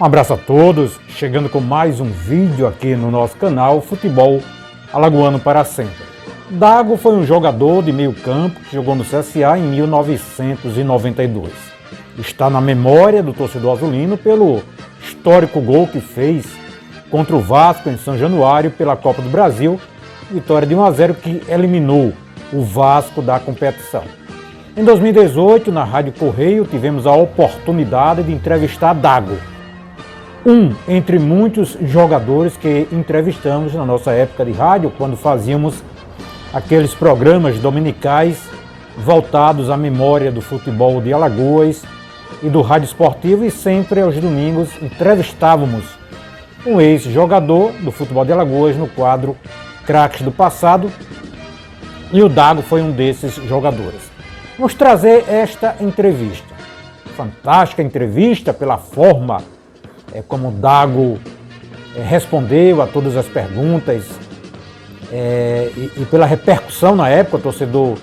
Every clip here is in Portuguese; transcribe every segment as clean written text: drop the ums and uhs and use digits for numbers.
Um abraço a todos, chegando com mais um vídeo aqui no nosso canal Futebol Alagoano para Sempre. Dago foi um jogador de meio campo que jogou no CSA em 1992. Está na memória do torcedor azulino pelo histórico gol que fez contra o Vasco em São Januário pela Copa do Brasil, vitória de 1-0 que eliminou o Vasco da competição. Em 2018, na Rádio Correio, tivemos a oportunidade de entrevistar Dago, um entre muitos jogadores que entrevistamos na nossa época de rádio, quando fazíamos aqueles programas dominicais voltados à memória do futebol de Alagoas e do rádio esportivo, e sempre aos domingos entrevistávamos um ex-jogador do futebol de Alagoas no quadro Craques do Passado, e o Dago foi um desses jogadores. Vamos trazer esta entrevista, fantástica entrevista pela forma como o Dago respondeu a todas as perguntas e pela repercussão na época. O torcedor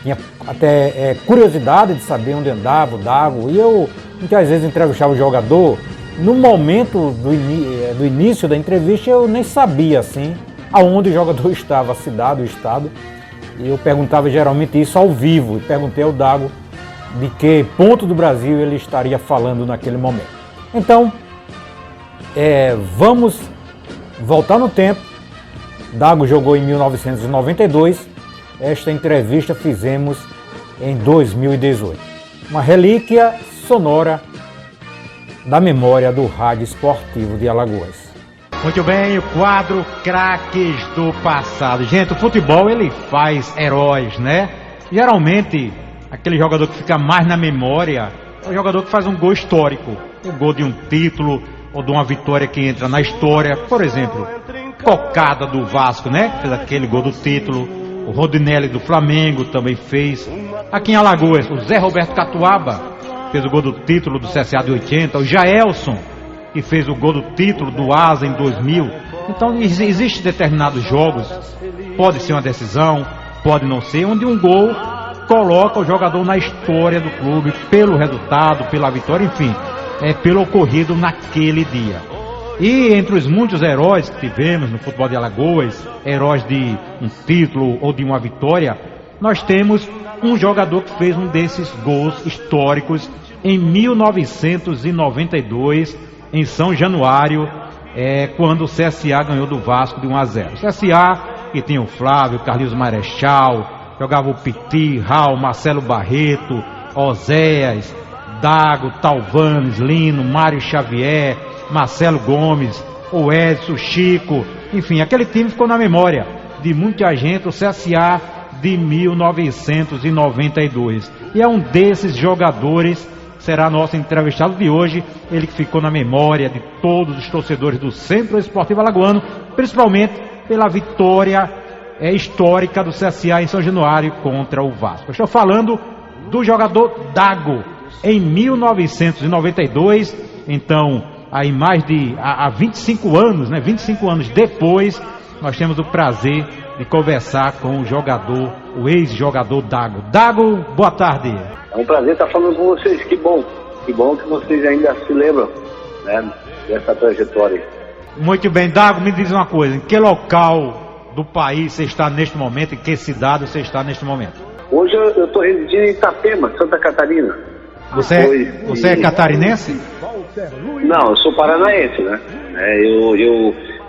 tinha até curiosidade de saber onde andava o Dago, e eu muitas vezes entrevistava o jogador. No momento do início da entrevista eu nem sabia assim aonde o jogador estava, a cidade, o estado, e eu perguntava geralmente isso ao vivo, e perguntei ao Dago de que ponto do Brasil ele estaria falando naquele momento. Então, vamos voltar no tempo. Dago jogou em 1992, esta entrevista fizemos em 2018. Uma relíquia sonora da memória do Rádio Esportivo de Alagoas. Muito bem, o quadro Craques do Passado. Gente, o futebol ele faz heróis, né? Geralmente, aquele jogador que fica mais na memória é o jogador que faz um gol histórico, o gol de um título ou de uma vitória que entra na história. Por exemplo, Cocada do Vasco, né? Fez aquele gol do título. O Rodinelli do Flamengo também fez. Aqui em Alagoas, o Zé Roberto Catuaba fez o gol do título do CSA de 80. O Jaelson, que fez o gol do título do Asa em 2000. Então existem determinados jogos, pode ser uma decisão, pode não ser, onde um gol coloca o jogador na história do clube pelo resultado, pela vitória, enfim, pelo ocorrido naquele dia. E entre os muitos heróis que tivemos no futebol de Alagoas, heróis de um título ou de uma vitória, nós temos um jogador que fez um desses gols históricos em 1992, em São Januário, quando o CSA ganhou do Vasco de 1-0. O CSA, que tinha o Flávio, Carlinhos Marechal, jogava o Piti, Raul, Marcelo Barreto, Oséias, Dago, Talvanes, Lino, Mário Xavier, Marcelo Gomes, o Edson, Chico, enfim, aquele time ficou na memória de muita gente, o CSA de 1992. E é um desses jogadores que será nosso entrevistado de hoje, ele que ficou na memória de todos os torcedores do Centro Esportivo Alagoano, principalmente pela vitória histórica do CSA em São Januário contra o Vasco. Eu estou falando do jogador Dago, em 1992, então há 25 anos, né? 25 anos depois, nós temos o prazer de conversar com o jogador, o ex-jogador Dago. Dago, boa tarde. É um prazer estar falando com vocês, que bom que vocês ainda se lembram, né, dessa trajetória. Muito bem, Dago, me diz uma coisa, em que local do país você está neste momento, em que cidade você está neste momento? Hoje eu estou residindo em Itapema, Santa Catarina. Você é catarinense? Não, eu sou paranaense, né?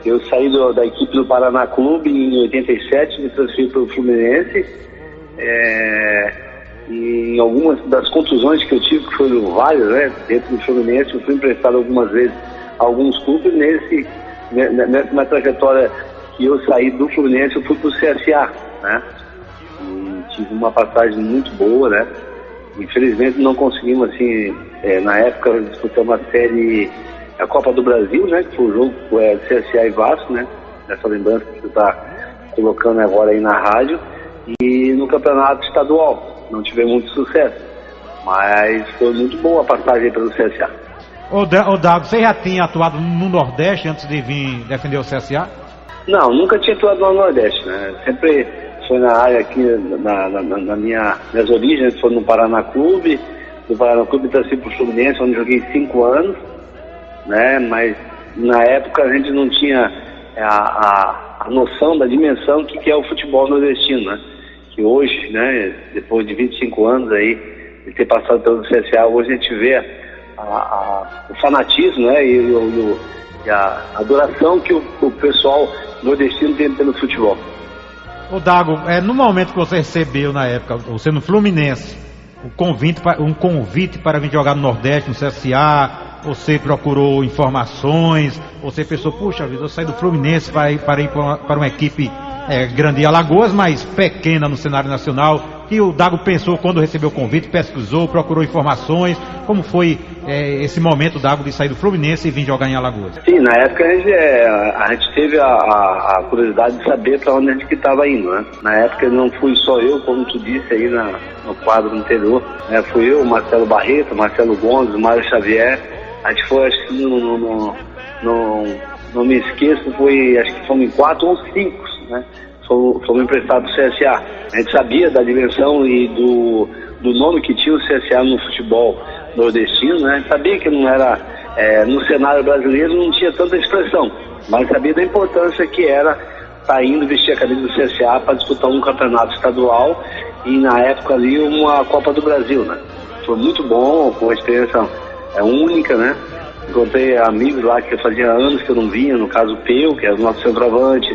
Eu saí da equipe do Paraná Clube em 87, me transferi para o Fluminense. E algumas das contusões que eu tive, que foram várias, né, dentro do Fluminense, eu fui emprestado algumas vezes a alguns clubes. Nessa trajetória que eu saí do Fluminense, eu fui para o CSA, né? E tive uma passagem muito boa, né? Infelizmente não conseguimos, assim, na época disputar uma série, a Copa do Brasil, né? Que foi o jogo CSA e Vasco, né? Essa lembrança que você está colocando agora aí na rádio. E no campeonato estadual não tive muito sucesso, mas foi muito boa a passagem pelo CSA. Ô Dago, você já tinha atuado no Nordeste antes de vir defender o CSA? Não, nunca tinha atuado no Nordeste, né? Sempre foi na área aqui, minhas origens foram no Paraná Clube. Do Paraná Clube transferi para o Fluminense, onde joguei 5 anos. né? Mas na época a gente não tinha a noção da dimensão que é o futebol nordestino, né? Que hoje, né, depois de 25 anos aí, de ter passado pelo CSA, hoje a gente vê o fanatismo, né, e a adoração que o pessoal nordestino tem pelo futebol. Ô Dago, no momento que você recebeu na época, você no Fluminense, um convite para vir jogar no Nordeste, no CSA, você procurou informações, você pensou, puxa vida, eu saí do Fluminense para ir para uma equipe grande em Alagoas, mas pequena no cenário nacional. E o Dago pensou quando recebeu o convite, pesquisou, procurou informações. Como foi esse momento, Dago, de sair do Fluminense e vir jogar em Alagoas? Sim, na época a gente teve a curiosidade de saber para onde a gente estava indo, né? Na época não fui só eu, como tu disse aí no quadro anterior, né? Fui eu, Marcelo Barreto, Marcelo Gomes, Mário Xavier. A gente foi, acho que não me esqueço, acho que fomos em 4 ou 5, né? Fomos emprestados do CSA. A gente sabia da dimensão e do nome que tinha o CSA no futebol nordestino, né? A gente sabia que não era, no cenário brasileiro não tinha tanta expressão, mas sabia da importância que era estar indo vestir a camisa do CSA para disputar um campeonato estadual e na época ali uma Copa do Brasil, né? Foi muito bom, com uma experiência única, né? Encontrei amigos lá que fazia anos que eu não vinha, no caso o Peu, que é o nosso centroavante,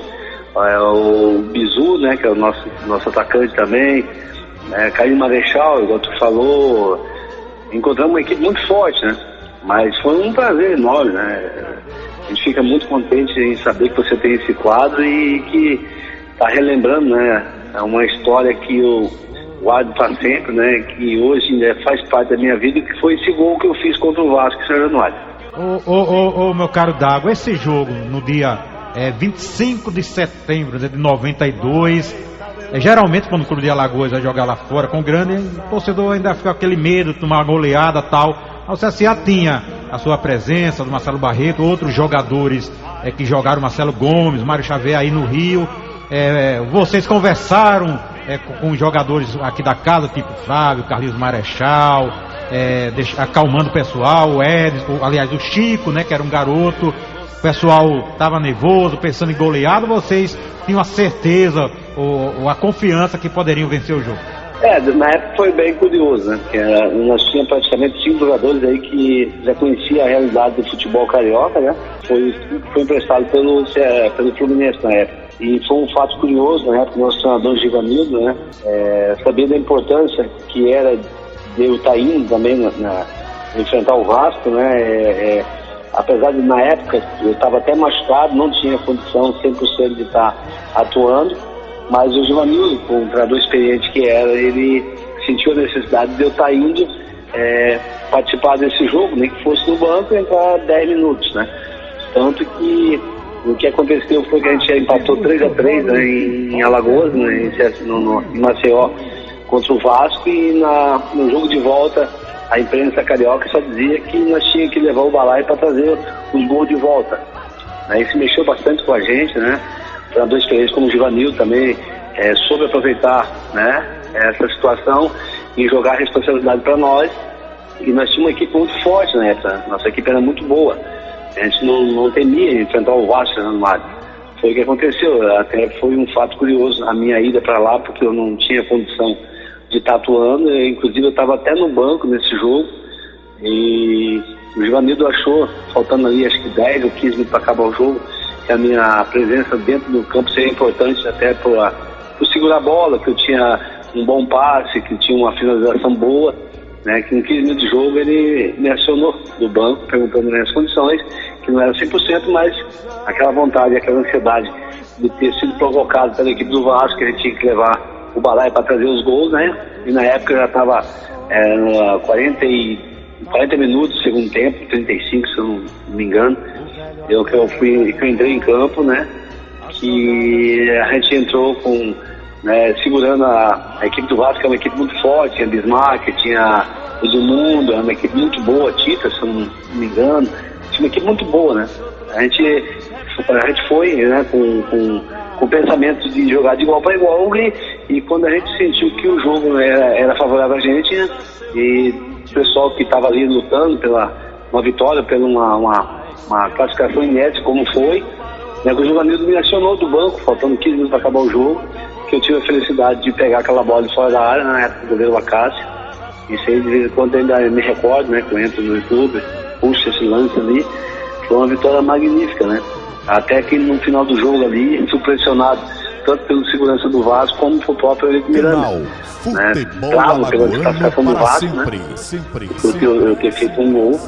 o Bizu, né, que é o nosso atacante também, Caio Marechal, igual tu falou. Encontramos uma equipe muito forte, né? Mas foi um prazer enorme, né? A gente fica muito contente em saber que você tem esse quadro e que está relembrando, né? É uma história que eu guardo para sempre, né? Que hoje faz parte da minha vida, que foi esse gol que eu fiz contra o Vasco em São Januário. Meu caro Dago, esse jogo no dia 25 de setembro de 92, geralmente quando o Clube de Alagoas vai jogar lá fora com o grande, o torcedor ainda fica com aquele medo de tomar uma goleada e tal. O CSA tinha a sua presença do Marcelo Barreto, outros jogadores que jogaram, Marcelo Gomes, Mário Xavier aí no Rio. Vocês conversaram com os jogadores aqui da casa, tipo Flávio, Carlinhos Marechal, acalmando o pessoal, o Chico, né, que era um garoto. O pessoal estava nervoso, pensando em goleado, vocês tinham a certeza ou a confiança que poderiam vencer o jogo? Na época foi bem curioso, né? Porque nós tínhamos praticamente 5 jogadores aí que já conheciam a realidade do futebol carioca, né? Foi emprestado pelo Fluminense na época. E foi um fato curioso, na época, o nosso treinador Givanildo, né? Sabia da importância que era de eu estar indo também enfrentar o Vasco, né? Apesar de, na época, eu estava até machucado, não tinha condição 100% de estar atuando, mas o Givanildo, com o treinador experiente que era, ele sentiu a necessidade de eu estar indo participar desse jogo, nem que fosse no banco, entrar 10 minutos, né? Tanto que o que aconteceu foi que a gente empatou 3-3, né, em Alagoas, né, em Maceió, contra o Vasco, e no jogo de volta a imprensa carioca só dizia que nós tínhamos que levar o balaio para trazer os gols de volta. Isso mexeu bastante com a gente, né? Treinador experiente como o Givanildo também soube aproveitar, né, essa situação e jogar a responsabilidade para nós. E nós tínhamos uma equipe muito forte na época, nossa equipe era muito boa. A gente não temia enfrentar o Vasco no mar. Foi o que aconteceu, até foi um fato curioso a minha ida para lá, porque eu não tinha condição de estar atuando, inclusive eu estava até no banco nesse jogo, e o Givanildo achou, faltando ali acho que 10 ou 15 minutos para acabar o jogo, que a minha presença dentro do campo seria importante até por segurar a bola, que eu tinha um bom passe, que tinha uma finalização boa, né, que em 15 minutos de jogo ele me acionou do banco, perguntando minhas condições, que não era 100%, mas aquela vontade, aquela ansiedade de ter sido provocado pela equipe do Vasco, que a gente tinha que levar o balaio para trazer os gols, né? E na época já estava 40 minutos, segundo tempo, 35, se eu não me engano, que eu entrei em campo, né? Que a gente entrou com, né, segurando a equipe do Vasco, que é uma equipe muito forte, tinha Bismarck, tinha Edmundo, é uma equipe muito boa, Tita, se eu não me engano, tinha uma equipe muito boa, né? A gente foi, né, com o pensamento de jogar de igual para igual, e quando a gente sentiu que o jogo era favorável a gente, e o pessoal que estava ali lutando pela uma vitória, pela uma uma classificação inédita como foi, né, que o Givanildo me acionou do banco, faltando 15 minutos para acabar o jogo, que eu tive a felicidade de pegar aquela bola de fora da área, na época do goleiro Acácio. Isso aí de vez em quando eu ainda me recordo, né, que eu entro no YouTube, puxo esse lance ali, foi uma vitória magnífica, né? Até que no final do jogo ali, fui pressionado tanto pelo segurança do Vasco como pelo próprio Eurico Miranda, né? Claro, pela desclassificação do Vasco, sempre, né? Sempre. Eu ter feito um gol,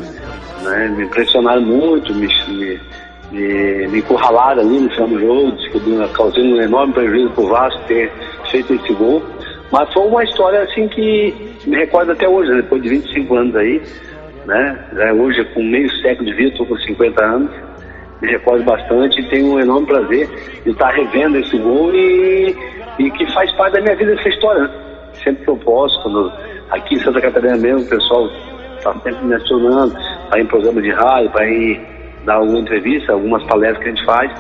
né? Me pressionaram muito, me encurralaram ali no final do jogo, causando um enorme prejuízo pro Vasco ter feito esse gol. Mas foi uma história assim que me recordo até hoje, né? Depois de 25 anos aí, né? Já hoje com meio século de vida, estou com 50 anos, me recordo bastante e tenho um enorme prazer de estar revendo esse gol e que faz parte da minha vida essa história, né? Sempre que eu posso, quando aqui em Santa Catarina mesmo, o pessoal está sempre me acionando para ir em programa de rádio, para ir dar alguma entrevista, algumas palestras que a gente faz,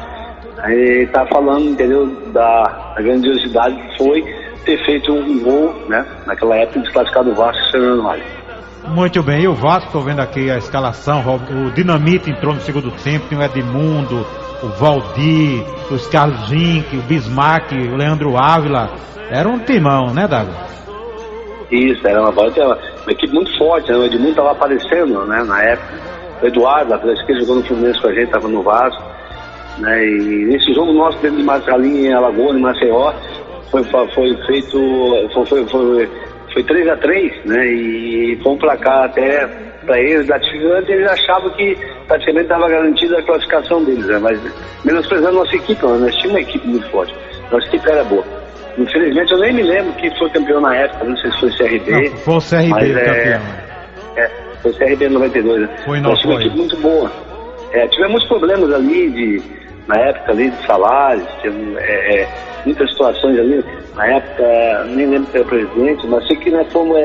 aí tá falando, entendeu, da grandiosidade que foi ter feito um gol, né, naquela época desclassificado o Vasco e Fernando Vale. Muito bem, e o Vasco, estou vendo aqui a escalação, o Dinamite entrou no segundo tempo, tem o Edmundo, o Valdir, os Carlos Vinck, o Bismarck, o Leandro Ávila, era um timão, né, Dago? Isso, era uma equipe muito forte, né? O Edmundo estava aparecendo, né, na época, o Eduardo, lateral esquerdo, jogou no Fluminense com a gente, estava no Vasco, né, e nesse jogo nosso dentro de Marcalinha, em Alagoas, em Maceió, foi feito, foi 3-3, né, e foi um placar até para eles gratificante. Eles achavam que praticamente estava garantida a classificação deles, né, mas menosprezando nossa equipe, nós tínhamos uma equipe muito forte, nossa equipe era boa. Infelizmente eu nem me lembro quem foi campeão na época, não sei se foi o CRB. Não, foi o CRB mas, campeão. Foi o CRB 92, né? Foi nós tínhamos uma equipe muito boa. Tivemos muitos problemas ali na época ali de salários, muitas situações ali, na época, nem lembro se era presidente, mas sei que nós fomos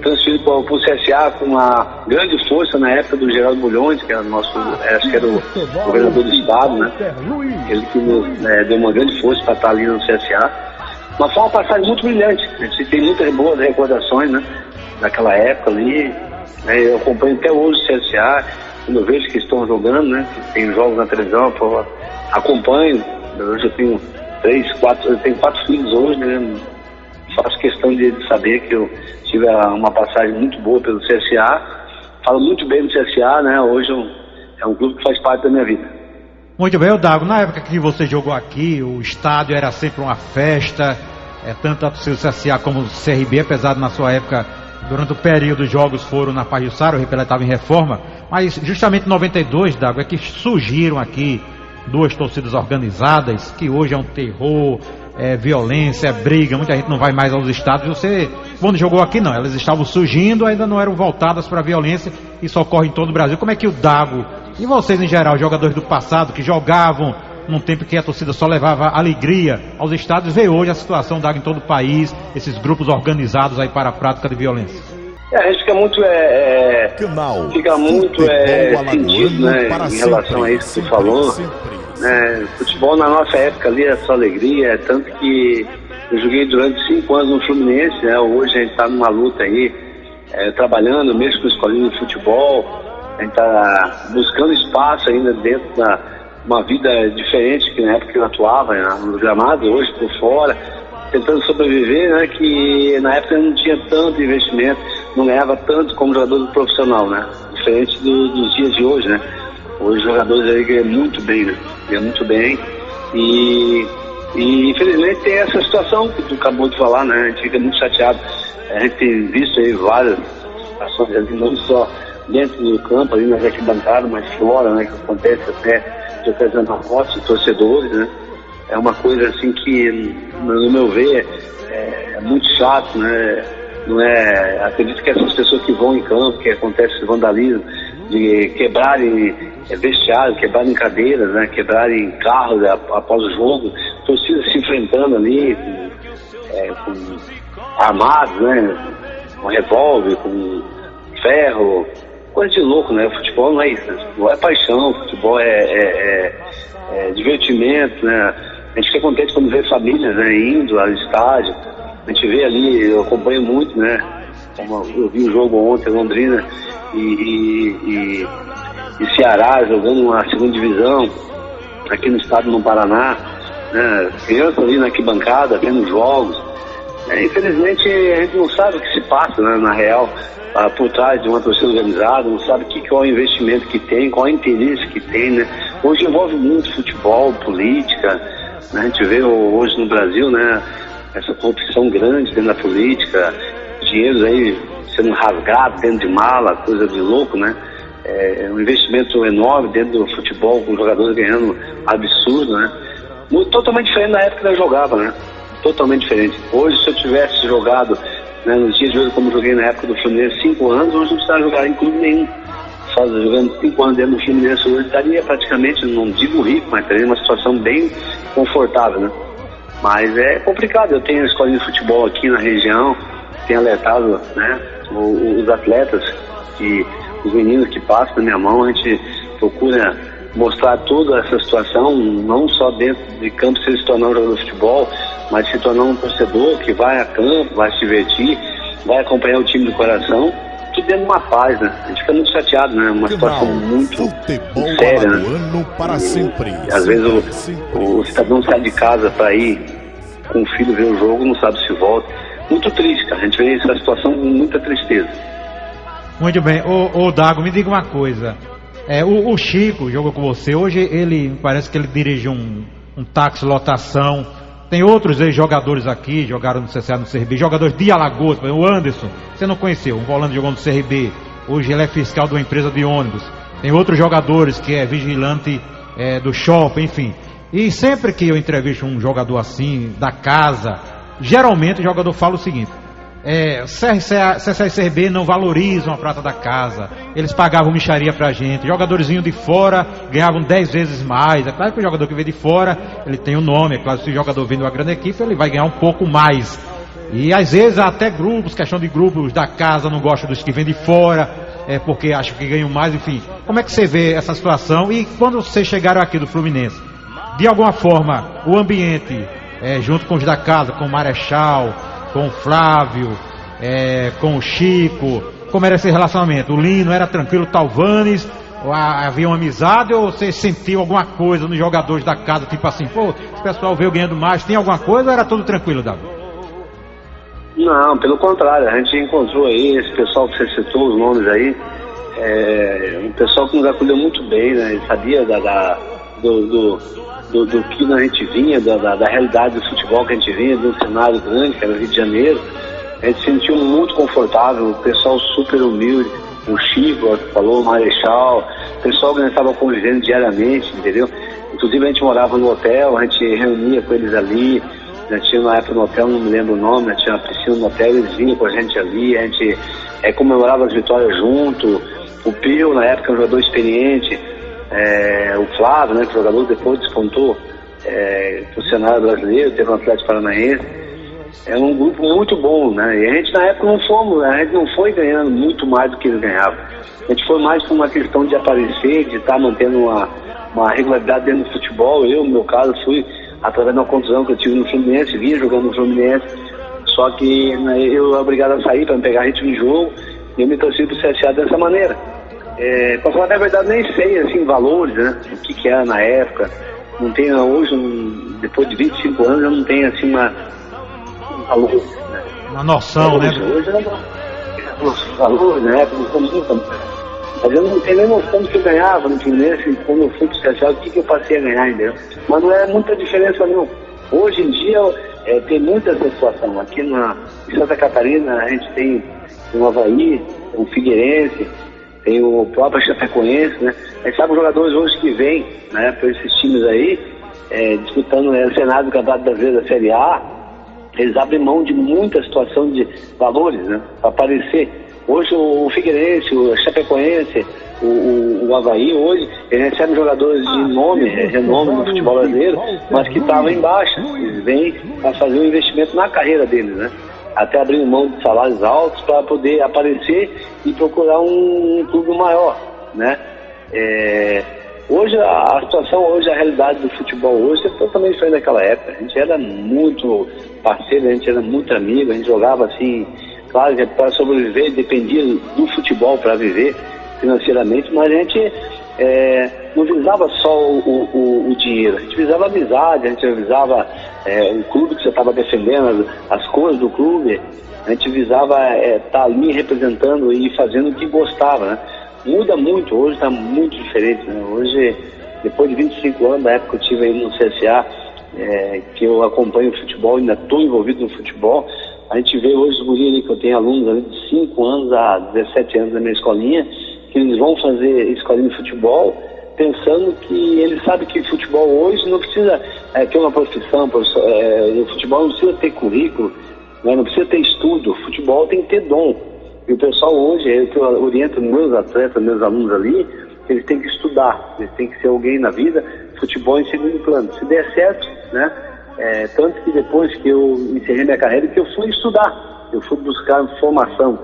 transferidos para o CSA com uma grande força na época do Geraldo Bulhões, que era acho que era o governador do estado, né? Ele que nos deu uma grande força para estar ali no CSA. Mas foi uma passagem muito brilhante, a gente tem muitas boas recordações, né? Daquela época ali, né? Eu acompanho até hoje o CSA, quando eu vejo que estão jogando, né? Tem jogos na televisão, eu acompanho. Hoje eu tenho 4 filhos hoje, né? Faço questão de saber que eu tive uma passagem muito boa pelo CSA. Falo muito bem do CSA, né? Hoje é um clube que faz parte da minha vida. Muito bem, Dago, na época que você jogou aqui, o estádio era sempre uma festa, tanto a torcida do CSA como o CRB, apesar de na sua época, durante o período, os jogos foram na Pajuçara, o Repelé estava em reforma, mas justamente em 92, Dago, é que surgiram aqui duas torcidas organizadas, que hoje é um terror, violência, briga, muita gente não vai mais aos estádios. Você, quando jogou aqui, não, elas estavam surgindo, ainda não eram voltadas para a violência, isso ocorre em todo o Brasil. Como é que o Dago, e vocês em geral, jogadores do passado, que jogavam num tempo que a torcida só levava alegria aos estádios, vê hoje a situação, Dago, em todo o país, esses grupos organizados aí para a prática de violência? A gente fica muito, sentido, né, em relação a isso que você falou. Futebol na nossa época ali é só alegria, tanto que eu joguei durante 5 anos no Fluminense, né? Hoje a gente está numa luta aí, trabalhando mesmo com escolinha de futebol, a gente está buscando espaço ainda dentro da uma vida diferente que na época que eu atuava, né, no gramado, hoje por fora, tentando sobreviver, né, que na época não tinha tanto investimento, não ganhava tanto como jogador profissional, né, diferente dos dias de hoje, né. Hoje os jogadores aí ganham muito bem, né, e infelizmente tem essa situação que tu acabou de falar, né, a gente fica muito chateado. A gente tem visto aí várias ações ali, não só dentro do campo, ali nas arquibancadas, mas fora, né, que acontece até de ocasião na morte de torcedores, né. É uma coisa assim que, no meu ver, é muito chato, né. Não é, acredito que essas pessoas que vão em campo, que acontece esse vandalismo, de quebrarem vestiários, quebrarem cadeiras, né, quebrarem carros após o jogo, torcidas se enfrentando ali, com armados, né, com revólver, com ferro, coisa de louco, né? O futebol não é isso, né? O futebol é paixão, o futebol é divertimento, né? A gente fica contente quando vê famílias, né, indo ao estádio. A gente vê ali, eu acompanho muito, né? Eu vi o jogo ontem em Londrina e Ceará jogando na segunda divisão, aqui no estado do Paraná, né? Criança ali na arquibancada, vendo jogos. Infelizmente a gente não sabe o que se passa, né, na real, por trás de uma torcida organizada, não sabe qual é o investimento que tem, qual é o interesse que tem, né? Hoje envolve muito futebol, política, né? A gente vê hoje no Brasil, né, essa corrupção grande dentro da política, dinheiros aí sendo rasgados dentro de mala, coisa de louco, né? Um investimento enorme dentro do futebol, com jogadores ganhando absurdo, né? Totalmente diferente da época que eu jogava, né? Totalmente diferente. Hoje, se eu tivesse jogado, né, nos dias de hoje, como eu joguei na época do Fluminense, 5 anos, hoje não precisava jogar em clube nenhum. Só jogando 5 anos dentro do Fluminense, hoje estaria praticamente, não digo rico, mas estaria numa situação bem confortável, né? Mas é complicado. Eu tenho a escolinha de futebol aqui na região, tenho alertado, né, os atletas, os meninos que passam na minha mão, a gente procura mostrar toda essa situação, não só dentro de campo se tornar um jogador de futebol, mas se tornar um torcedor que vai a campo, vai se divertir, vai acompanhar o time do coração, tudo dentro de uma paz, né? A gente fica muito chateado, né? Uma situação muito séria, né? Para sempre. E, às vezes o cidadão sai de casa para ir com o filho ver o jogo, não sabe se volta. Muito triste, cara. A gente vê essa situação com muita tristeza. Muito bem. Ô Dago, me diga uma coisa. O Chico jogou com você. Hoje ele parece que ele dirige um táxi lotação. Tem outros ex-jogadores aqui, jogaram no CSA, no CRB, jogadores de Alagoas, o Anderson, você não conheceu, um volante jogou no CRB, hoje ele é fiscal de uma empresa de ônibus. Tem outros jogadores que é vigilante do shopping, enfim. E sempre que eu entrevisto um jogador assim, da casa, geralmente o jogador fala o seguinte: CSA e CRB não valorizam a prata da casa, eles pagavam mixaria pra gente, jogadorzinho de fora ganhavam 10 vezes mais. É claro que o jogador que vem de fora, ele tem um nome, é claro que se o jogador vem de uma grande equipe, ele vai ganhar um pouco mais. E às vezes até grupos, questão de grupos da casa não gostam dos que vêm de fora, porque acham que ganham mais, enfim. Como é que você vê essa situação? E quando vocês chegaram aqui do Fluminense, de alguma forma, o ambiente, junto com os da casa, com o Marechal, com o Flávio, com o Chico, como era esse relacionamento? O Lino era tranquilo, o Talvanes, havia uma amizade, ou você sentiu alguma coisa nos jogadores da casa, tipo assim, pô, esse pessoal veio ganhando mais, tem alguma coisa, ou era tudo tranquilo, Davi? Não, pelo contrário, a gente encontrou aí esse pessoal que você citou, os nomes aí, um pessoal que nos acolheu muito bem, né? Sabia do que a gente vinha, da realidade do futebol que a gente vinha, de um cenário grande, que era o Rio de Janeiro. A gente se sentiu muito confortável, o pessoal super humilde, o Chico, que falou, o Marechal, o pessoal que a gente estava convivendo diariamente, entendeu? Inclusive a gente morava no hotel, a gente reunia com eles ali, já tinha uma época no hotel, não me lembro o nome, né? Tinha uma piscina no hotel, eles vinham com a gente ali, a gente comemorava as vitórias junto. O Pio, na época, um jogador experiente, o Flávio, né, que jogador depois despontou pro cenário brasileiro, teve um Atlético Paranaense. É um grupo muito bom, né? E a gente na época a gente não foi ganhando muito mais do que eles ganhavam. A gente foi mais por uma questão de aparecer, de estar mantendo uma regularidade dentro do futebol. Eu, no meu caso, fui através de uma contusão que eu tive no Fluminense, vinha jogando no Fluminense, só que, né, eu era obrigado a sair para pegar ritmo de jogo, e eu me torci pro CSA dessa maneira. Pra falar a verdade, nem sei, assim, valores, né, o que era na época. Não tenho hoje, depois de 25 anos, eu não tenho, assim, um valor, né? Uma noção, né? Hoje os valores, né, mas eu não tenho nem noção do que eu ganhava no Fluminense, quando eu fui pro CSA, o que eu passei a ganhar, entendeu? Mas não é muita diferença, não. Hoje em dia, tem muita essa situação. Aqui em Santa Catarina, a gente tem o Avaí, o Figueirense, tem o próprio Chapecoense, né? A gente sabe os jogadores hoje que vêm, né, para esses times aí, disputando o cenário do Campeonato Brasileiro da Série A, eles abrem mão de muita situação de valores, né, para aparecer. Hoje o Figueirense, o Chapecoense, o Avaí, hoje, ele recebe jogadores de renome no futebol brasileiro, mas que estavam em baixa. Eles vêm para fazer um investimento na carreira deles, né? Até abrindo mão de salários altos para poder aparecer e procurar um clube maior, né? Hoje a situação, a realidade do futebol hoje é totalmente diferente daquela época. A gente era muito parceiro, a gente era muito amigo, a gente jogava assim Claro que para sobreviver dependia do futebol para viver financeiramente, mas a gente não visava só o dinheiro, a gente visava a amizade, a gente visava o clube que você estava defendendo, as cores do clube, a gente visava estar ali representando e fazendo o que gostava, né? Muda muito, hoje está muito diferente, né? Hoje, depois de 25 anos, da época que eu estive aí no CSA, que eu acompanho o futebol, ainda estou envolvido no futebol, a gente vê hoje os guris ali, que eu tenho alunos ali de 5 anos a 17 anos na minha escolinha, que eles vão fazer escolinha de futebol, pensando que eles sabem que futebol hoje não precisa ter uma profissão, o futebol não precisa ter currículo, né, não precisa ter estudo, o futebol tem que ter dom. E o pessoal hoje, eu oriento meus atletas, meus alunos ali, eles têm que estudar, eles têm que ser alguém na vida, futebol em segundo plano. Se der certo, né? Tanto que depois que eu encerrei minha carreira, que eu fui estudar, eu fui buscar formação.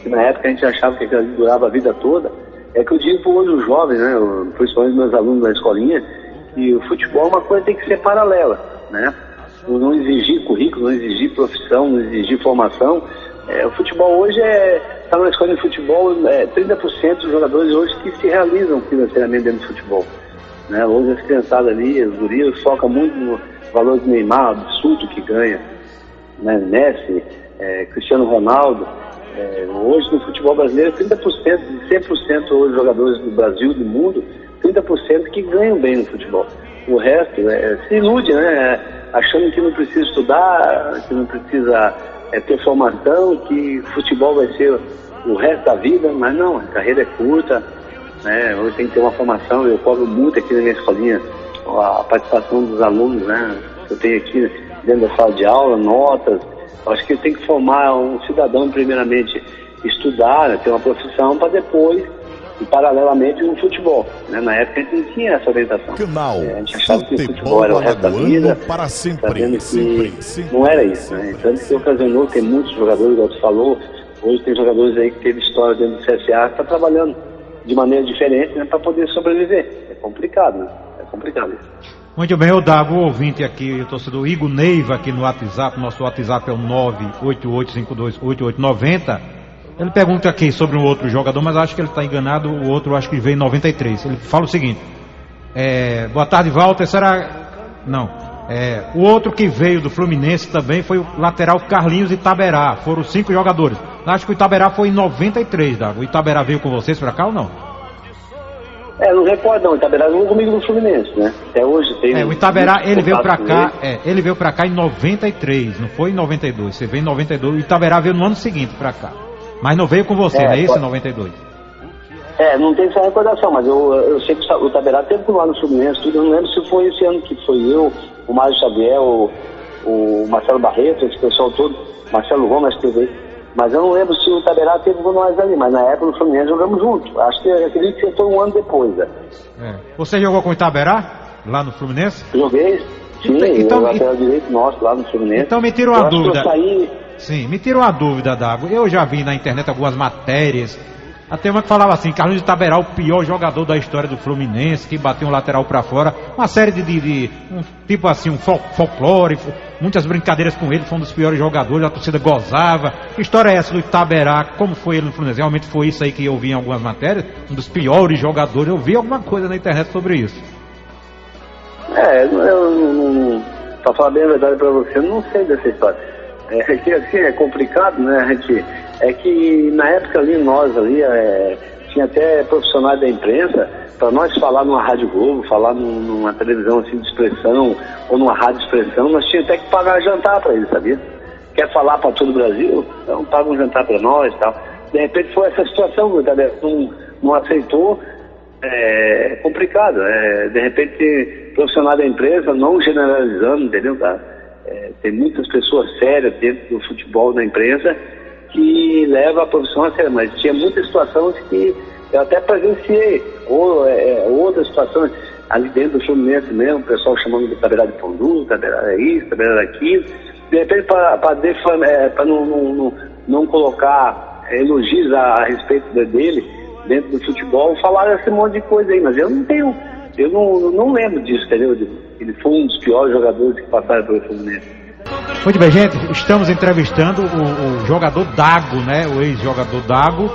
E na época a gente achava que aquilo durava a vida toda. É que eu digo para hoje os jovens, né, principalmente meus alunos da escolinha, que o futebol é uma coisa que tem que ser paralela, né? Não exigir currículo, não exigir profissão, não exigir formação. O futebol hoje está na escola de futebol, 30% dos jogadores hoje que se realizam financeiramente dentro do futebol, né? Hoje as criançadas ali, os guris focam muito no valor de Neymar, absurdo que ganha, né? Messi, Cristiano Ronaldo. Hoje no futebol brasileiro, 30%, de 100% hoje jogadores do Brasil, do mundo, 30% que ganham bem no futebol. O resto se ilude, né? Achando que não precisa estudar, que não precisa ter formação, que futebol vai ser o resto da vida, mas não, a carreira é curta, né? Hoje tem que ter uma formação. Eu cobro muito aqui na minha escolinha a participação dos alunos, né? Eu tenho aqui dentro da sala de aula, notas. Acho que tem que formar um cidadão, primeiramente, estudar, né? Ter uma profissão para depois, e paralelamente, no futebol, né? Na época a gente não tinha essa orientação. Canal a gente achava que o futebol era o resto da vida, para sempre, sabendo que sempre. não era isso, né? Então isso ocasionou, tem muitos jogadores, igual você falou, hoje tem jogadores aí que teve história dentro do CSA, que está trabalhando de maneira diferente, né, para poder sobreviver. É complicado, né? É complicado isso. Muito bem, eu Dago, o ouvinte aqui, o torcedor Igor Neiva aqui no WhatsApp, nosso WhatsApp é o 988528890. Ele pergunta aqui sobre um outro jogador, mas acho que ele está enganado, o outro acho que veio em 93. Ele fala o seguinte, boa tarde, Walter, será... Não, o outro que veio do Fluminense também foi o lateral Carlinhos Itaberá, foram 5 jogadores. Acho que o Itaberá foi em 93, Dago. O Itaberá veio com vocês pra cá ou não? Não recordo não, o Itaberá jogou comigo no Fluminense, né? Até hoje tem... o Itaberá, ele veio pra cá, ele veio pra cá em 93, não foi em 92, você veio em 92, o Itaberá veio no ano seguinte pra cá. Mas não veio com você, não é esse 92? Não tem essa recordação, mas eu sei que o Itaberá teve lá no Fluminense, tudo. Eu não lembro se foi esse ano que foi eu, o Mário Xavier, o Marcelo Barreto, esse pessoal todo, Marcelo Gomes teve aí. Mas eu não lembro se o Itaberá teve com nós ali, mas na época no Fluminense jogamos juntos. Acho que acredito que foi um ano depois, né? Você jogou com o Itaberá, lá no Fluminense? Joguei, sim, então, lateral direito nosso lá no Fluminense. Então me tira uma dúvida. Saí... Sim, me tira uma dúvida, Dago. Eu já vi na internet algumas matérias, até uma que falava assim, Carlinhos Itaberá, o pior jogador da história do Fluminense, que bateu um lateral pra fora, uma série de tipo assim, um folclore, muitas brincadeiras com ele, foi um dos piores jogadores, a torcida gozava. Que história é essa do Itaberá? Como foi ele no Fluminense? Realmente foi isso aí que eu vi em algumas matérias? Um dos piores jogadores, eu vi alguma coisa na internet sobre isso. Pra falar bem a verdade pra você, eu não sei dessa história. É complicado, né? É que na época ali, nós ali, tinha até profissionais da imprensa, para nós falar numa Rádio Globo, falar numa televisão assim de expressão, ou numa rádio de expressão, nós tínhamos até que pagar jantar para eles, sabia? Quer falar para todo o Brasil? Então paga um jantar para nós e tal. De repente foi essa situação, não aceitou, é complicado. De repente, profissional da imprensa, não generalizando, entendeu? Tá? Tem muitas pessoas sérias dentro do futebol, da imprensa, que leva a profissão a sério, mas tinha muitas situações que eu até presenciei, outras situações ali dentro do Fluminense mesmo, o pessoal chamando de Itaberá de pão duro, Itaberá isso, Itaberá daquilo, de repente para não colocar elogios a respeito dele dentro do futebol, falaram esse monte de coisa aí, mas eu não lembro disso, entendeu? Ele foi um dos piores jogadores que passaram pelo Fluminense. Muito bem, gente, estamos entrevistando o jogador Dago, né? O ex-jogador Dago,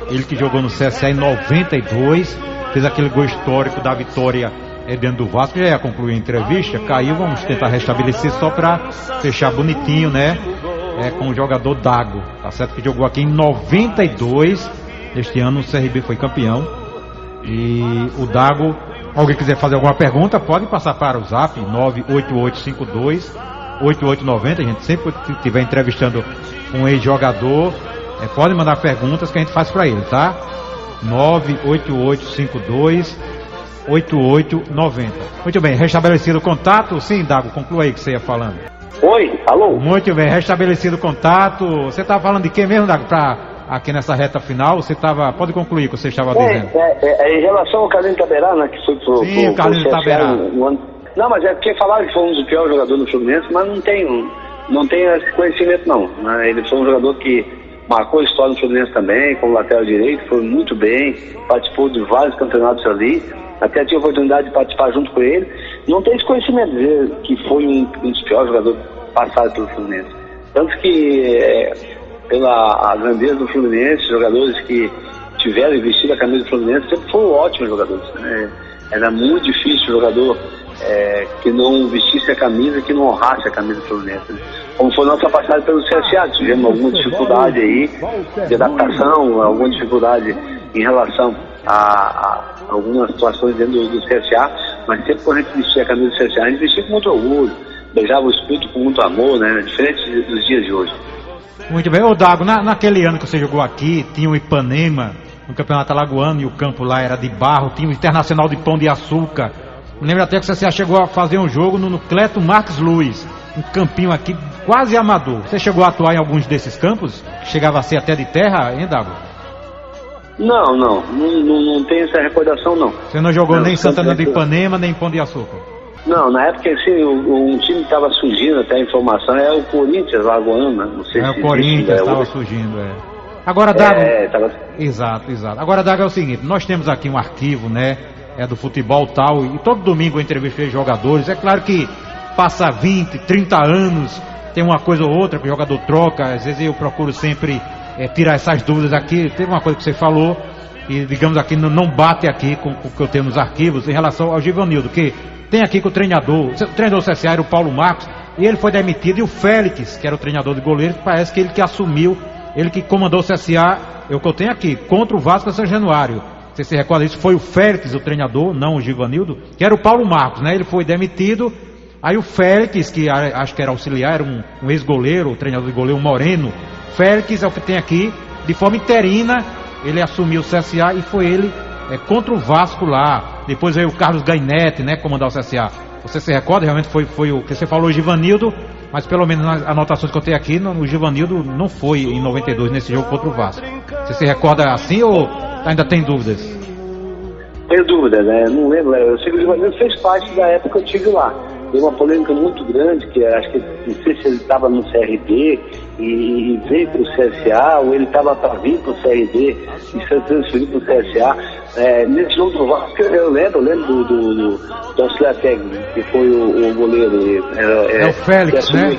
ele que jogou no CSA em 92, fez aquele gol histórico da vitória dentro do Vasco. Já ia concluir a entrevista, caiu, vamos tentar restabelecer só para fechar bonitinho, né? Com o jogador Dago, tá certo? Que jogou aqui em 92, este ano o CRB foi campeão. E o Dago, alguém quiser fazer alguma pergunta, pode passar para o zap 98852-8890. A gente sempre que estiver entrevistando um ex-jogador, pode mandar perguntas que a gente faz para ele, tá? 98852-8890. Muito bem, restabelecido o contato. Sim, Dago, conclua aí o que você ia falando. Oi, alô? Muito bem, restabelecido o contato. Você estava falando de quem mesmo, Dago, aqui nessa reta final? Você estava, pode concluir o que você estava dizendo. Em relação ao Carlinhos Taberá, né, que foi pro o Carlinhos Taberá. Não, mas é porque falaram que foi um dos piores jogadores do Fluminense, mas não tenho esse conhecimento não, né? Ele foi um jogador que marcou a história do Fluminense também, como lateral direito, foi muito bem, participou de vários campeonatos ali, até tive a oportunidade de participar junto com ele. Não tenho esse conhecimento de dizer que foi um dos piores jogadores passados pelo Fluminense. Tanto que, pela grandeza do Fluminense, jogadores que tiveram e vestido a camisa do Fluminense sempre foram ótimos jogadores, né? Era muito difícil o jogador que não vestisse a camisa, que não honrasse a camisa do Fluminense, né? Como foi nossa passagem pelo CSA, tivemos alguma dificuldade aí de adaptação, alguma dificuldade em relação a algumas situações dentro do CSA, mas sempre quando a gente vestia a camisa do CSA, a gente vestia com muito orgulho, beijava o espírito com muito amor, né? Diferente dos dias de hoje. Muito bem, ô Dago, naquele ano que você jogou aqui, tinha o Ipanema no Campeonato Alagoano e o campo lá era de barro, tinha o Internacional de Pão de Açúcar. Me lembro até que você chegou a fazer um jogo no Cleto Marques Luiz, um campinho aqui quase amador. Você chegou a atuar em alguns desses campos? Chegava a ser até de terra, hein, Dago? Não tenho essa recordação, não. Você não jogou nem em Santana do Ipanema, nem em Pão de Açúcar? Não, na época assim, um time que estava surgindo, até a informação, é o Corinthians Lagoana, não sei se... o Corinthians estava surgindo, Agora, Dago... Exato. Agora, Dago, é o seguinte, nós temos aqui um arquivo, né, do futebol tal, e todo domingo eu entrevistei jogadores. É claro que passa 20, 30 anos, tem uma coisa ou outra que o jogador troca, às vezes eu procuro sempre tirar essas dúvidas aqui. Teve uma coisa que você falou, e digamos aqui, não bate aqui com o que eu tenho nos arquivos em relação ao Givanildo, que tem aqui que o treinador do CSA era o Paulo Marcos, e ele foi demitido, e o Félix, que era o treinador de goleiro, parece que ele que assumiu, ele que comandou o CSA, é o que eu tenho aqui, contra o Vasco de São Januário. Você se recorda disso? Foi o Félix o treinador, não o Givanildo, que era o Paulo Marcos, né? Ele foi demitido, aí o Félix, que acho que era auxiliar, era um ex-goleiro, o treinador de goleiro, Moreno. Félix é o que tem aqui, de forma interina, ele assumiu o CSA e foi ele contra o Vasco lá. Depois veio o Carlos Gainete, né, comandar o CSA. Você se recorda? Realmente foi o que você falou, o Givanildo, mas pelo menos nas anotações que eu tenho aqui, o Givanildo não foi em 92 nesse jogo contra o Vasco. Você se recorda assim ou ainda tem dúvidas? Tenho dúvidas, né? Não lembro. Eu sei que o Givanildo fez parte da época que eu estive lá. Deu uma polêmica muito grande, que acho que não sei se ele estava no CRB e veio para o CSA, ou ele estava para vir para o CRB e foi transferido para o CSA. Nesse jogo do Vasco, eu lembro do auxiliar técnico, que foi o goleiro. É o Félix, né?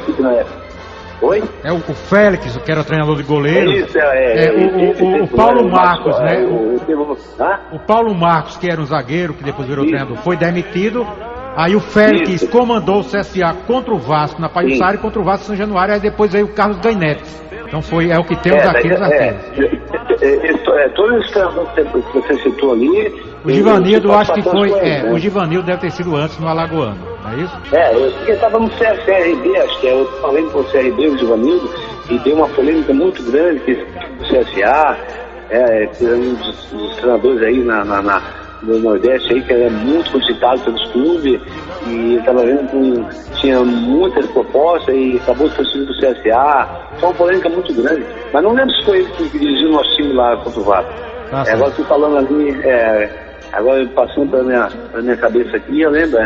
Oi? É o Félix, que era o treinador de goleiro. Isso, o Paulo Marcos, né? O Paulo Marcos, que era um zagueiro, que depois virou treinador, foi demitido. Aí o Félix comandou o CSA contra o Vasco na Pajuçara e contra o Vasco de São Januário. Aí depois veio o Carlos Gainete. Então é o que temos aqui nos arquivos. Todos os treinadores que você citou ali. O Givanildo, eu acho que foi. O Givanildo deve ter sido antes no Alagoano, não é isso? Porque estava no CRB, acho que eu falei com o CRB, o Givanildo, e deu uma polêmica muito grande que o CSA, um dos treinadores aí no Nordeste aí, que era muito cogitado pelos clubes, e estava vendo que tinha muitas propostas e acabou se transferindo do CSA. Foi uma polêmica muito grande, mas não lembro se foi ele que dirigiu o nosso time lá contra o Vasco. Agora estou falando ali, agora passando pela minha cabeça aqui, eu lembro,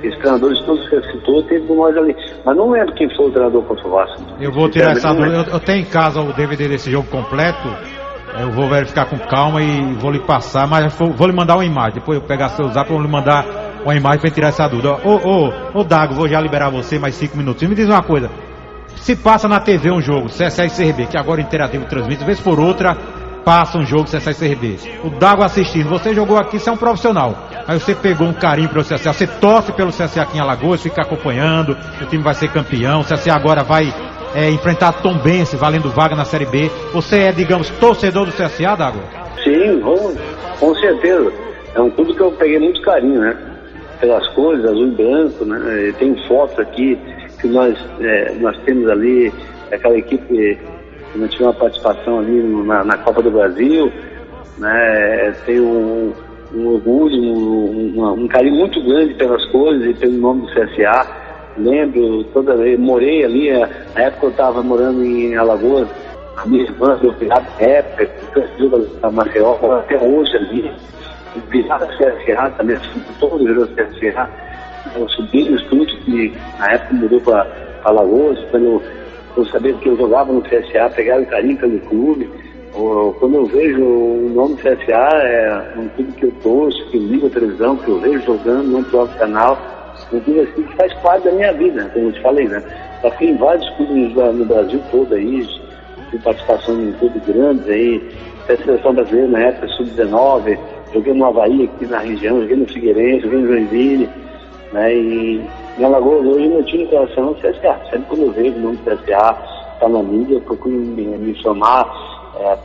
esses treinadores todos que você citou, teve com nós ali, mas não lembro quem foi o treinador contra o Vasco. Eu vou tirar essa dúvida, eu tenho em casa o DVD desse jogo completo. Eu vou verificar com calma e vou lhe passar, mas vou lhe mandar uma imagem. Depois eu pegar seu zap, vou lhe mandar uma imagem para tirar essa dúvida. Ô Dago, vou já liberar você mais 5 minutos. Me diz uma coisa, se passa na TV um jogo, CSA e CRB, que agora o Interativo transmite, vez por outra, passa um jogo CSA e CRB. O Dago assistindo, você jogou aqui, você é um profissional. Aí você pegou um carinho pelo CSA, você torce pelo CSA aqui em Alagoas, fica acompanhando, o time vai ser campeão, o CSA agora vai enfrentar Tombense, valendo vaga na Série B. Você é, digamos, torcedor do CSA, Dago? Sim, com certeza. É um clube que eu peguei muito carinho, né? Pelas cores, azul e branco, né? Tem fotos aqui que nós temos ali, aquela equipe que nós tivemos uma participação ali na Copa do Brasil, né? Tem um orgulho, um carinho muito grande pelas cores e pelo nome do CSA. Lembro, morei ali, na época eu estava morando em Alagoas, a minha irmã, meu filhado, da Maceió, até hoje ali, virada CSA, também todo virou CSA, eu subi no estúdio que na época mudou para Alagoas, quando eu sabia que eu jogava no CSA, pegaram carinho pelo clube. Quando eu vejo o nome do CSA, é um clube que eu torço, que eu ligo a televisão, que eu vejo jogando no próprio canal, um clube assim que faz parte da minha vida, como eu te falei, né? Passei em vários clubes no Brasil todo aí, tive participação em clubes grandes aí, até a seleção brasileira na época, sub-19, joguei no Avaí aqui na região, joguei no Figueirense, joguei no Joinville, né? E em Alagoas hoje meu time de coração é o CSA. Sempre quando eu vejo o nome do CSA, está na mídia, eu procuro me informar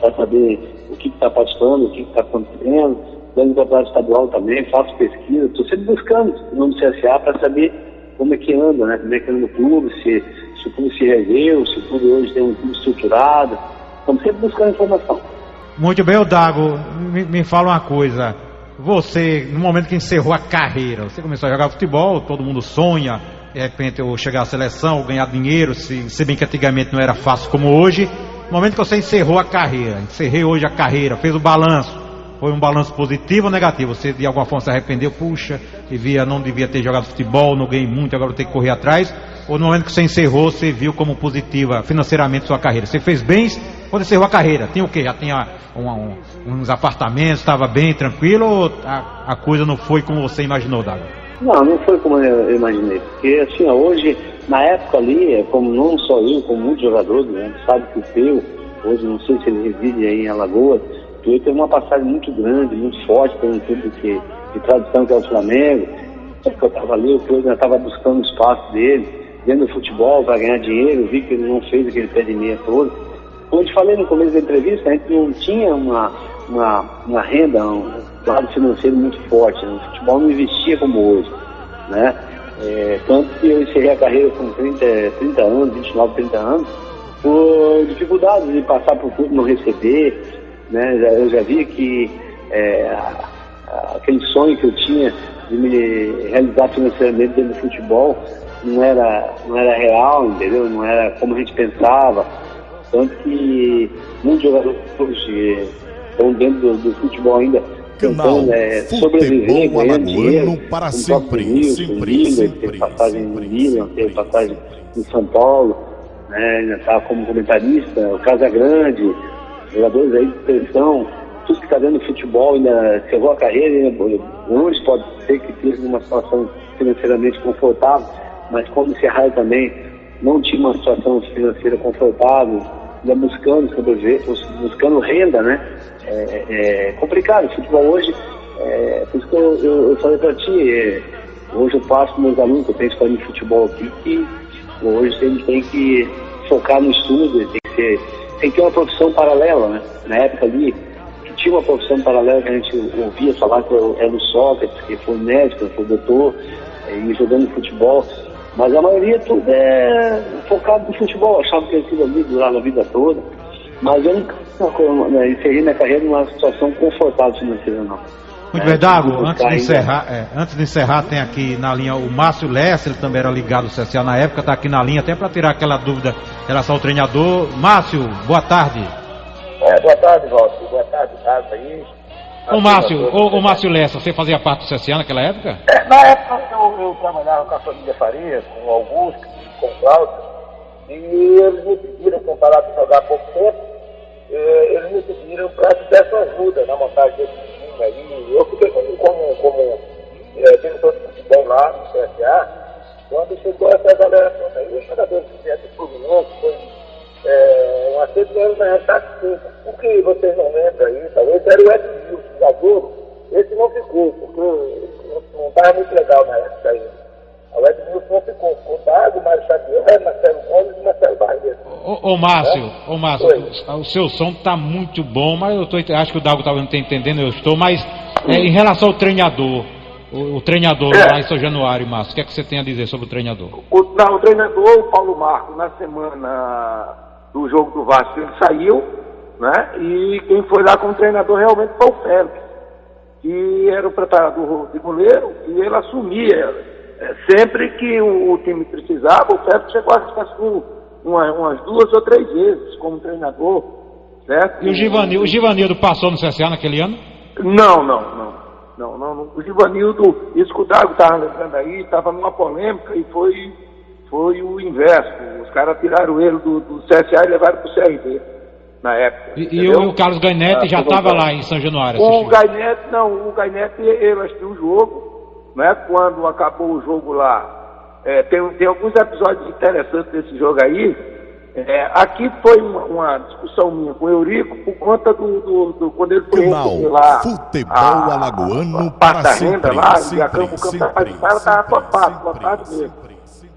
para saber o que está participando, o que está acontecendo. Dentro do campeonato estadual também, faço pesquisa, estou sempre buscando o nome do CSA para saber como é que anda, né? Como é que anda o clube, se o clube se reveu, se o clube hoje tem um clube estruturado. Estamos sempre buscando informação. Muito bem, Dago, me fala uma coisa. Você, no momento que encerrou a carreira, você começou a jogar futebol, todo mundo sonha, de repente eu chegar à seleção, ganhar dinheiro, se bem que antigamente não era fácil como hoje. No momento que você encerrou a carreira, encerrei hoje a carreira, fez o balanço, foi um balanço positivo ou negativo? Você de alguma forma se arrependeu? Puxa, não devia ter jogado futebol, não ganhei muito, agora vou ter que correr atrás? Ou no momento que você encerrou, você viu como positiva financeiramente sua carreira? Você fez bens quando encerrou a carreira? Tinha o quê? Já tinha uns apartamentos, estava bem, tranquilo? Ou a coisa não foi como você imaginou, Dago? Não foi como eu imaginei. Porque assim, hoje, na época ali, como não só eu, como muitos jogadores, né, sabe que o Peu, hoje não sei se ele reside aí em Alagoas, ele teve uma passagem muito grande, muito forte por um clube de tradição que é o Flamengo. Só que eu estava ali, o clube estava buscando o espaço dele, dentro do futebol para ganhar dinheiro, vi que ele não fez aquele pé de meia todo. Como eu te falei no começo da entrevista, a gente não tinha uma renda, um lado financeiro muito forte, né? O futebol não investia como hoje, né? Tanto que eu encerrei a carreira com 30 anos, 29, 30 anos, por dificuldades de passar por clube não receber, né? Eu já vi que aquele sonho que eu tinha de me realizar financeiramente dentro do futebol não era real, entendeu? Não era como a gente pensava. Tanto que muitos jogadores hoje estão dentro do futebol ainda tentando sobreviver, ganhando dinheiro. Para sempre, teve passagem no Milan, teve passagem em São Paulo, né? Ainda estava como comentarista, o Casagrande, jogadores aí de expressão, tudo que está dentro do futebol, ainda encerrou a carreira, hoje pode ser que esteja numa situação financeiramente confortável, mas como encerraram também, não tinha uma situação financeira confortável, ainda buscando sobreviver, buscando renda, né? É complicado, o futebol hoje, por isso que eu falei para ti, hoje eu passo para meus alunos, que eu tenho escola de futebol aqui, que hoje a gente tem que focar no estudo, tem que ter uma profissão paralela, né? Na época ali, que tinha uma profissão paralela que a gente ouvia falar que era o Sócrates, que foi médico, foi doutor, e jogando futebol, mas a maioria tudo é focado no futebol, achava que aquilo ali durava a vida toda, mas eu nunca encerrei minha carreira numa situação confortável financeira, não. Muito bem, Dago, antes de encerrar, tem aqui na linha o Márcio Lessa, ele também era ligado ao CSA na época, está aqui na linha até para tirar aquela dúvida em relação ao treinador. Márcio, boa tarde. Boa tarde, Walter. Boa tarde, Dago aí. Ô Márcio Lessa, você fazia parte do CSA naquela época? Na época eu trabalhava com a família Faria, com o Augusto, com o Cláudio, e eles me pediram, como parar de jogar há pouco tempo, eles me pediram para que desse ajuda na montagem desse time aí. Eu fiquei como diretor de futebol lá no CSA, quando chegou essa galera toda aí, os jogadores que vieram do Fluminense, você tinha na realidade 5. O que vocês não lembram aí, talvez era o Edmilson, Zagueiro. Esse não ficou, porque não estava muito legal na época ainda. O Edmilson não ficou o Dago, Mário Xavier, Marcelo Gomes e Marcelo Barreto. Ô Márcio, o seu som tá muito bom, mas acho que o Dago talvez não esteja entendendo, eu estou, mas em relação ao treinador, o treinador lá em São Januário, Márcio, o que é que você tem a dizer sobre o treinador? O treinador, o Paulo Marco, na semana do jogo do Vasco, ele saiu, né? E quem foi lá como treinador realmente foi o Félix, que era o preparador de goleiro, e ele assumia. Sempre que o time precisava, o Félix chegou a assumir umas 2 ou 3 vezes como treinador, certo? E o Givanildo passou no CSA naquele ano? Não. O Givanildo, isso que o Dago estava lembrando aí, estava numa polêmica e foi o inverso. Os caras tiraram ele do CSA e levaram para o CRB na época. E o Carlos Gainete já estava lá em São Januário? O Gainete ele assistiu o jogo, né? Quando acabou o jogo lá. Tem alguns episódios interessantes desse jogo aí. Aqui foi uma discussão minha com o Eurico por conta do quando ele foi receber lá Futebol Alagoano parte da renda lá, e o campo da Paisara estava topado mesmo.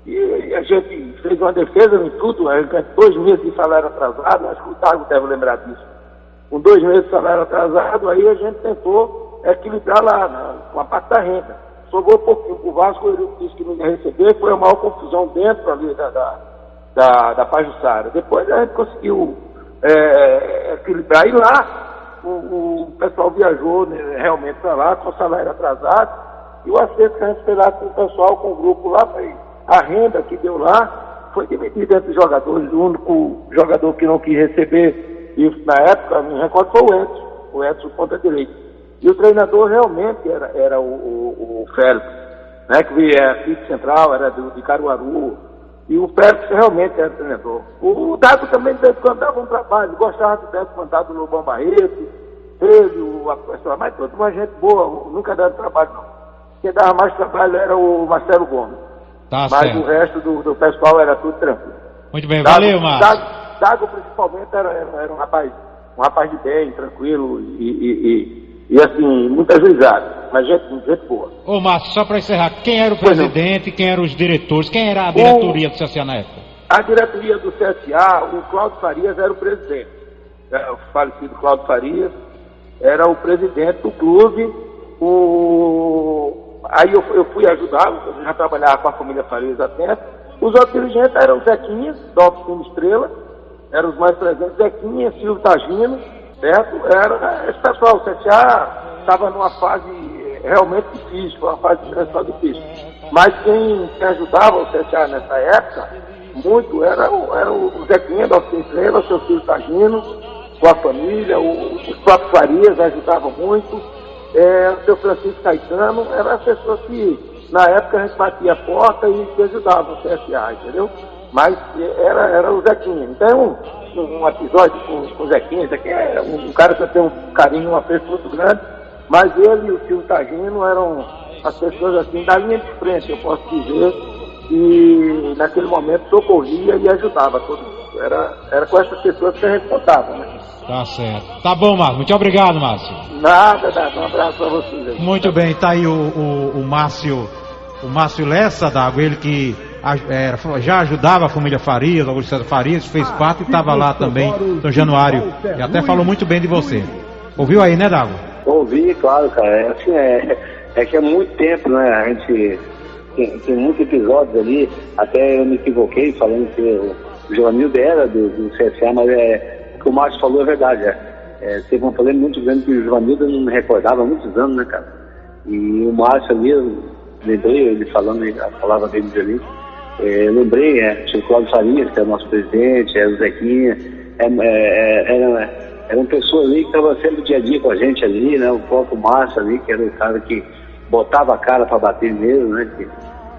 E a gente fez uma defesa em tudo, a gente ganhou 2 meses de salário atrasado, acho que o Dago deve lembrar disso. Com 2 meses de salário atrasado, aí a gente tentou equilibrar lá com a parte da renda. Sobrou um pouquinho o Vasco, o Eurico disse que não ia receber, foi a maior confusão dentro ali da Pajuçara. Depois a gente conseguiu equilibrar. E lá o pessoal viajou, né, realmente para lá com o salário atrasado, e o acerto que a gente fez lá com o pessoal, com o grupo lá, foi a renda que deu lá foi dividida entre os jogadores. O único jogador que não quis receber isso na época, me recordo, foi o Edson ponta direita. E o treinador realmente era o Félix, né, que via aqui de Central, era de Caruaru. E o Félix realmente era treinador. O Dago também de vez em quando dava um trabalho, gostava de ter mandado no Lobão Barreto, ele, a pessoa, mas toda uma gente boa, nunca dava trabalho não. Quem dava mais trabalho era o Marcelo Gomes. Mas certo. O resto do pessoal era tudo tranquilo. Muito bem, valeu, Márcio. Dago principalmente era um rapaz de bem, tranquilo e assim, muito ajuizado, mas gente boa. Ô Márcio, só para encerrar, quem era o presidente, quem eram os diretores, quem era a diretoria do CSA na época? A diretoria do CSA, o Cláudio Farias era o presidente. O falecido Cláudio Farias era o presidente do clube. Aí eu fui ajudá-lo, eu já trabalhava com a família Farias há tempo. Os outros dirigentes eram o Zequinha, da Oficina Estrela, eram os mais presentes, Zequinha, Silvio Tagino, certo? Era esse pessoal, o CSA estava numa fase realmente difícil, uma fase de transição difícil. Mas quem ajudava o CSA nessa época, muito, era o Zequinha, da Oficina Estrela, o seu Silvio Tagino, com a família, os próprios Farias ajudavam muito. O seu Francisco Caetano, eram as pessoas que na época a gente batia a porta e que ajudavam o CSA, entendeu? Mas era o Zequinha. Então, um episódio com o Zequinha, é um cara que eu tenho um carinho, um apreço muito grande, mas ele e o Silvio Tagino eram as pessoas assim da linha de frente, eu posso dizer, e naquele momento socorria e ajudava todo mundo. Era com essas pessoas que a gente contava, né? Tá certo. Tá bom, Márcio. Muito obrigado, Márcio. Nada. Um abraço pra vocês aí. Muito bem, tá aí o Márcio Lessa, Dago, ele que já ajudava a família Farias, Augusto César Farias, fez parte e estava lá também no Januário. E até falou muito bem de você. Ouviu aí, né, Dago? Ouvi, claro, cara. É que há muito tempo, né? A gente tem muitos episódios ali. Até eu me equivoquei falando que o Givanildo era do CSA, mas o que o Márcio falou é verdade. Teve um problema muito grande que o Givanildo não me recordava há muitos anos, né, cara? E o Márcio ali, eu lembrei ele falando a palavra dele ali. Lembrei, tinha o Cláudio Farias, que era o nosso presidente, era o Zequinha, eram pessoas ali que estavam sempre dia a dia com a gente ali, né? O próprio Márcio ali, que era o cara que botava a cara para bater mesmo, né? Que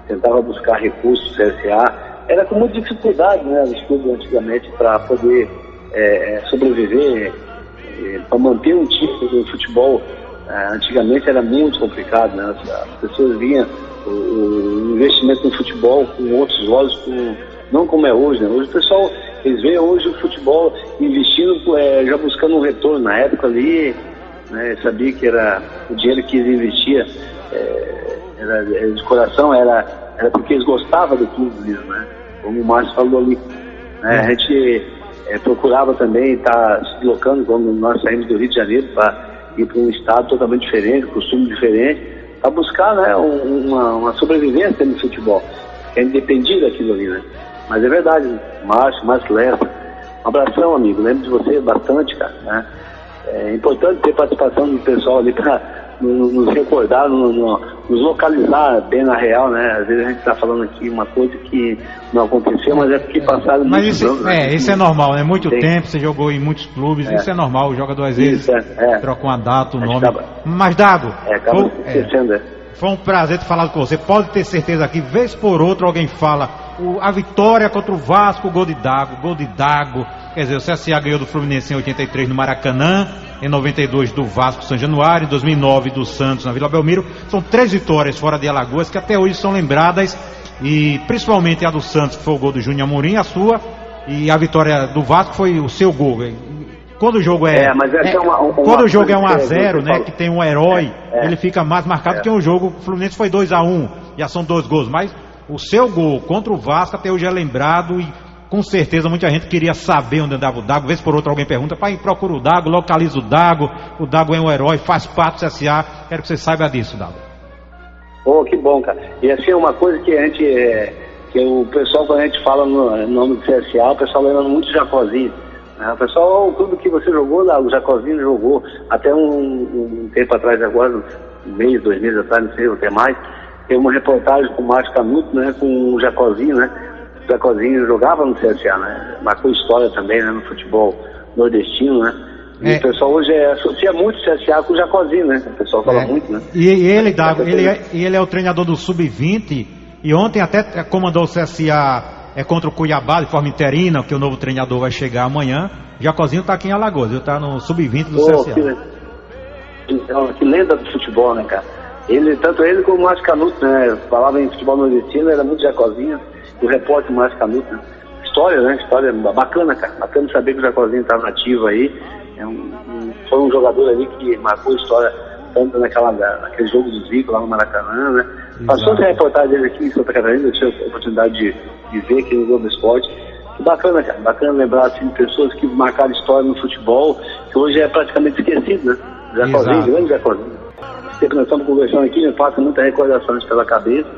tentava buscar recursos do CSA. Era com muita dificuldade, né? Os clubes antigamente para poder sobreviver, para manter um time do futebol. Antigamente era muito complicado, né? As pessoas vinham o investimento no futebol com outros olhos, não como é hoje, né? Hoje o pessoal, eles veem hoje o futebol investindo, já buscando um retorno. Na época ali, né, sabia que era o dinheiro que eles investiam, era de coração, era porque eles gostavam do clube mesmo, né? Como o Márcio falou ali, né? A gente procurava também estar se deslocando quando nós saímos do Rio de Janeiro para ir para um estado totalmente diferente, costume diferente, para buscar, né, uma sobrevivência no futebol, que a gente dependia daquilo ali, né? Mas é verdade, Márcio Lessa, um abração, amigo, lembro de você bastante, cara, né? É importante ter participação do pessoal ali para nos recordar, nos localizar bem na real, né? Às vezes a gente está falando aqui uma coisa que não aconteceu, mas é porque passaram muitos anos. Mas isso é normal, né? Muito tempo, você jogou em muitos clubes, isso é normal, o jogador às vezes troca uma data, um nome. Mas Dago, foi um prazer ter falado com você. Pode ter certeza que, vez por outra, alguém fala a vitória contra o Vasco, o gol de Dago. Quer dizer, o CSA ganhou do Fluminense em 83 no Maracanã, em 92 do Vasco São Januário, em 2009 do Santos na Vila Belmiro. São 3 vitórias fora de Alagoas que até hoje são lembradas, e principalmente a do Santos, que foi o gol do Júnior Amorim, a sua, e a vitória do Vasco foi o seu gol. Quando o jogo quando o jogo é 1-0, né, que tem um herói, ele fica mais marcado que um jogo. O Fluminense foi 2-1, já são 2 gols, mas o seu gol contra o Vasco até hoje é lembrado, e com certeza muita gente queria saber onde andava o Dago. Vez por outra alguém pergunta, pai, procura o Dago, localiza o Dago é um herói, faz parte do CSA. Quero que você saiba disso, Dago. Que bom, cara. E assim, uma coisa que a gente, que o pessoal, quando a gente fala no nome do CSA, o pessoal lembra muito de Jacozinho. O pessoal, o clube que você jogou, o Jacozinho jogou até um tempo atrás, agora, um mês, 2 meses atrás, não sei, até mais, tem uma reportagem com o Márcio Canuto, né, com o Jacozinho, né? O Jacozinho jogava no CSA, né? Marcou história também, né, no futebol nordestino, né? E o pessoal hoje associa muito o CSA com o Jacozinho, né? O pessoal fala muito, né? E ele, Dago, ele é o treinador do Sub-20, e ontem até comandou o CSA contra o Cuiabá de forma interina, que o novo treinador vai chegar amanhã. Jacozinho tá aqui em Alagoas, tá no Sub-20 do CSA. Que lenda do futebol, né, cara? Tanto ele como o Márcio Canuto, né? Falava em futebol nordestino, era muito Jacozinho, o repórter Márcio Canuto, né? História bacana, cara. Bacana saber que o Jacozinho tá nativo aí. Foi um jogador ali que marcou história tanto naquele jogo do Zico lá no Maracanã, né? Passou a reportagem dele aqui em Santa Catarina, eu tive a oportunidade de ver aqui no Globo Esporte. Que bacana, cara. Bacana lembrar assim, de pessoas que marcaram história no futebol, que hoje é praticamente esquecido, né? Jacozinho, grande Jacozinho. Sempre nós estamos conversando aqui, me passa muita recordação pela cabeça.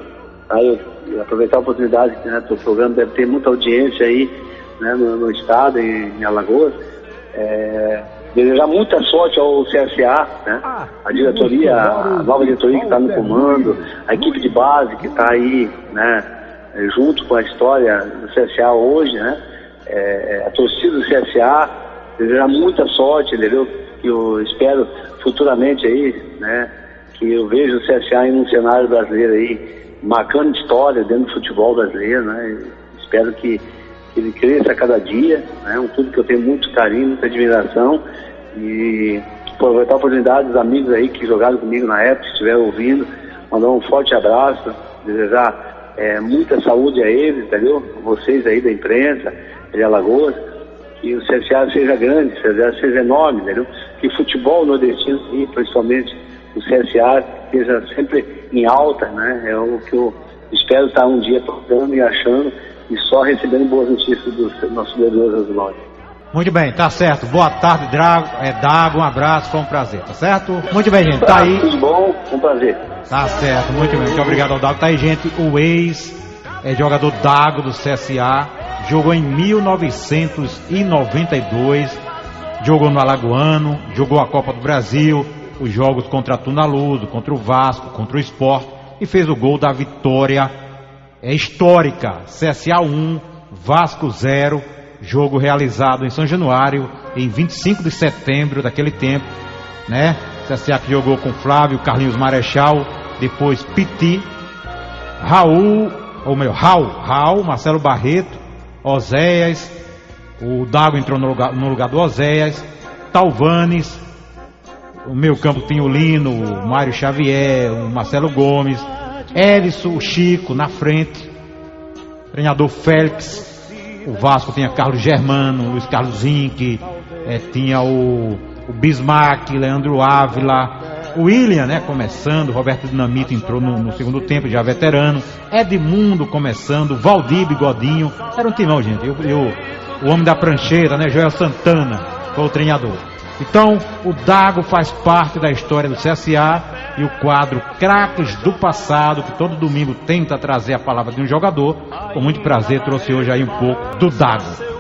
Aí eu aproveitar a oportunidade, né? O programa deve ter muita audiência aí, né, no estado, em Alagoas. Desejar muita sorte ao CSA, né? A diretoria, a nova diretoria que está no comando, a equipe de base que está aí, né, junto com a história do CSA hoje, né? A torcida do CSA, desejar muita sorte, entendeu? Que eu espero futuramente aí, né, que eu vejo o CSA em um cenário brasileiro aí, marcando história dentro do futebol brasileiro, né? Espero que ele cresça a cada dia, né? Um clube que eu tenho muito carinho, muita admiração, e aproveitar a oportunidade dos amigos aí que jogaram comigo na época, que estiveram ouvindo, mandar um forte abraço, desejar muita saúde a eles, entendeu? Vocês aí da imprensa de Alagoas, que o CSA seja grande, que o CSA seja enorme, entendeu? Que o futebol nordestino, e principalmente o CSA, esteja sempre em alta, né? É o que eu espero estar um dia tocando e achando, e só recebendo boas notícias dos nossos vereadores azulões. Muito bem, tá certo. Boa tarde, Dago, um abraço, foi um prazer, tá certo? Muito bem, gente, tá aí. Tudo bom, um prazer. Tá certo, muito bem, muito obrigado ao Dago. Tá aí, gente, o ex-jogador Dago do CSA, jogou em 1992, jogou no Alagoano, jogou a Copa do Brasil, os jogos contra a Tunaluso, contra o Vasco, contra o Sport, e fez o gol da vitória histórica, CSA 1, Vasco 0, jogo realizado em São Januário, em 25 de setembro daquele tempo, né? CSA que jogou com Flávio, Carlinhos Marechal, depois Piti, Raul, Marcelo Barreto, Oséias, o Dago entrou no lugar do Oséias, Talvanes, o meio campo tinha o Lino, o Mário Xavier, o Marcelo Gomes, Edson, o Chico na frente, treinador Félix, O Vasco tinha Carlos Germano, Luiz Carlos Zinck, tinha o Bismarck, Leandro Ávila, o William, né, começando, Roberto Dinamite entrou no segundo tempo, já veterano, Edmundo começando, Valdir Bigodinho, era um timão, gente, o homem da prancheira, né, Joel Santana, foi o treinador. Então, o Dago faz parte da história do CSA e o quadro Craques do Passado, que todo domingo tenta trazer a palavra de um jogador, com muito prazer trouxe hoje aí um pouco do Dago.